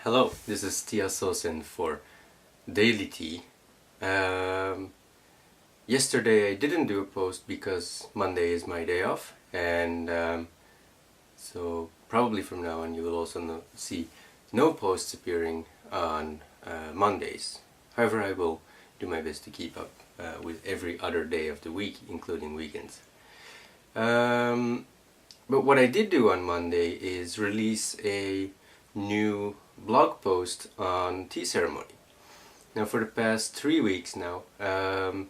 Hello, this is Tia Sosen for Daily Tea. Yesterday I didn't do a post because Monday is my day off, and so probably from now on you will also see no posts appearing on Mondays. However, I will do my best to keep up with every other day of the week, including weekends. But what I did do on Monday is release a new blog post on tea ceremony. Now for the past 3 weeks now, I've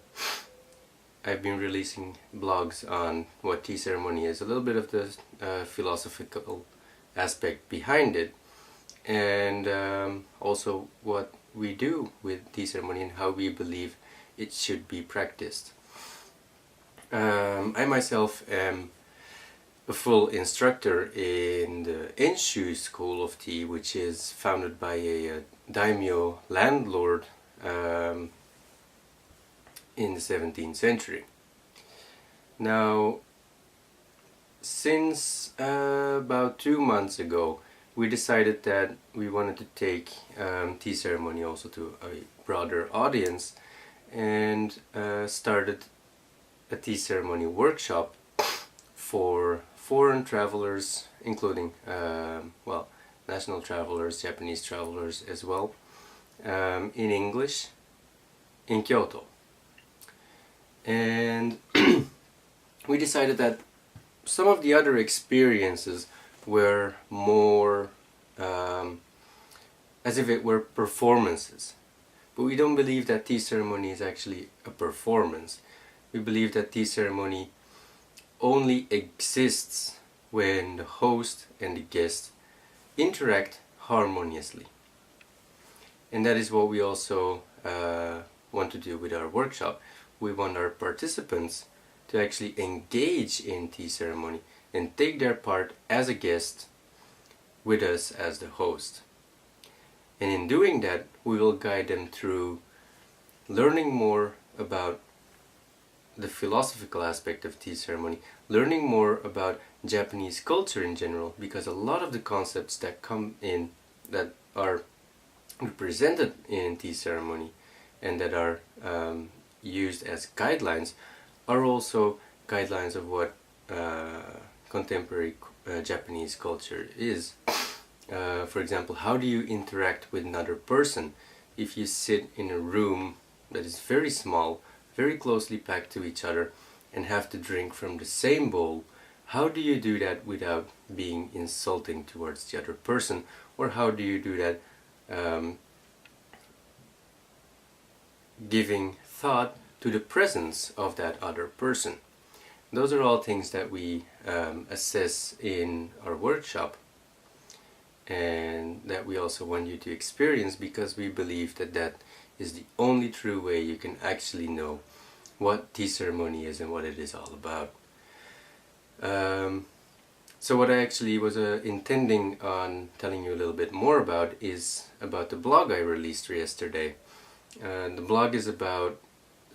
been releasing blogs on what tea ceremony is, a little bit of the philosophical aspect behind it, and also what we do with tea ceremony and how we believe it should be practiced. I myself am a full instructor in the Enshu School of Tea, which is founded by a daimyo landlord in the 17th century. Now, since about 2 months ago, we decided that we wanted to take tea ceremony also to a broader audience, and started a tea ceremony workshop for foreign travelers, including national travelers, Japanese travelers as well, in English, in Kyoto. And we decided that some of the other experiences were more as if it were performances. But we don't believe that tea ceremony is actually a performance. We believe that tea ceremony only exists when the host and the guest interact harmoniously. And that is what we also want to do with our workshop. We want our participants to actually engage in tea ceremony and take their part as a guest with us as the host. And in doing that, we will guide them through learning more about the philosophical aspect of tea ceremony, learning more about Japanese culture in general, because a lot of the concepts that come in, that are represented in tea ceremony and that are used as guidelines, are also guidelines of what contemporary Japanese culture is. For example, how do you interact with another person if you sit in a room that is very small, very closely packed to each other, and have to drink from the same bowl? How do you do that without being insulting towards the other person? Or how do you do that giving thought to the presence of that other person? Those are all things that we assess in our workshop, and that we also want you to experience, because we believe that that is the only true way you can actually know what tea ceremony is and what it is all about. So what I actually was intending on telling you a little bit more about is about the blog I released yesterday. The blog is about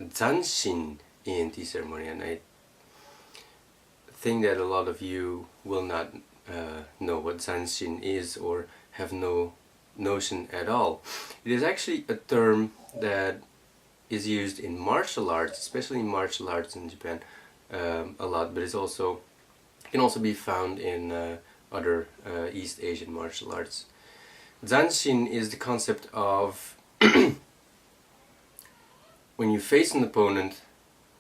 Zanshin in tea ceremony, and I think that a lot of you will not know what Zanshin is, or have no notion at all. It is actually a term that is used in martial arts, especially in martial arts in Japan, a lot, but it's also can also be found in other East Asian martial arts. Zanshin is the concept of when you face an opponent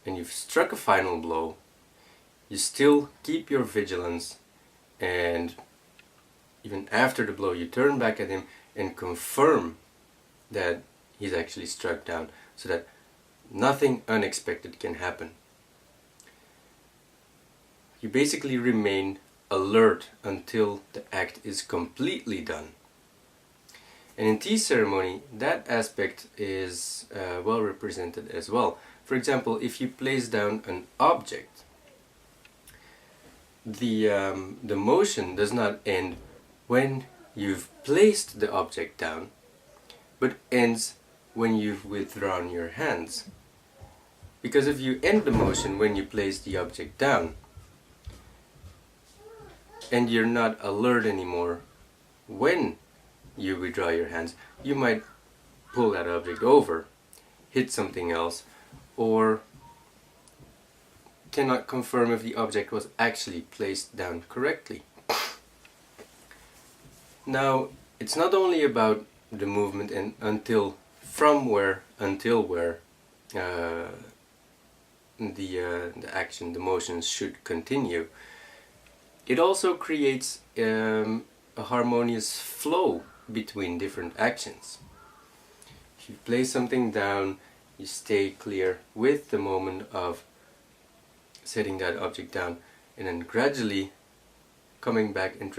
and you've struck a final blow, you still keep your vigilance, and even after the blow you turn back at him and confirm that he's actually struck down, so that nothing unexpected can happen. You basically remain alert until the act is completely done. And in tea ceremony, that aspect is well represented as well. For example, if you place down an object, the motion does not end when you've placed the object down, but ends when you've withdrawn your hands. Because if you end the motion when you place the object down, and you're not alert anymore when you withdraw your hands, you might pull that object over, hit something else, or cannot confirm if the object was actually placed down correctly. Now, it's not only about the movement and from where until where the action, the motion should continue. It also creates a harmonious flow between different actions. If you place something down, you stay clear with the moment of setting that object down, and then gradually coming back and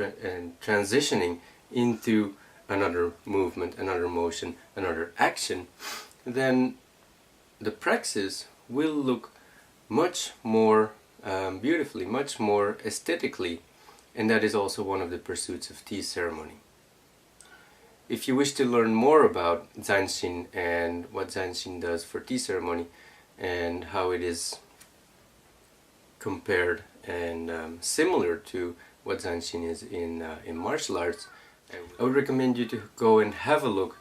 transitioning into another movement, another motion, another action, then the praxis will look much more beautifully, much more aesthetically, and that is also one of the pursuits of tea ceremony. If you wish to learn more about Zanshin and what Zanshin does for tea ceremony and how it is compared and similar to what Zanshin is in martial arts, I would recommend you to go and have a look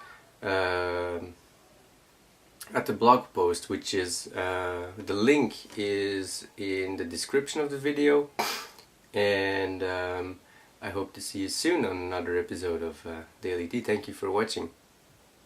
at the blog post, which is the link is in the description of the video, and I hope to see you soon on another episode of Daily Tea. Thank you for watching.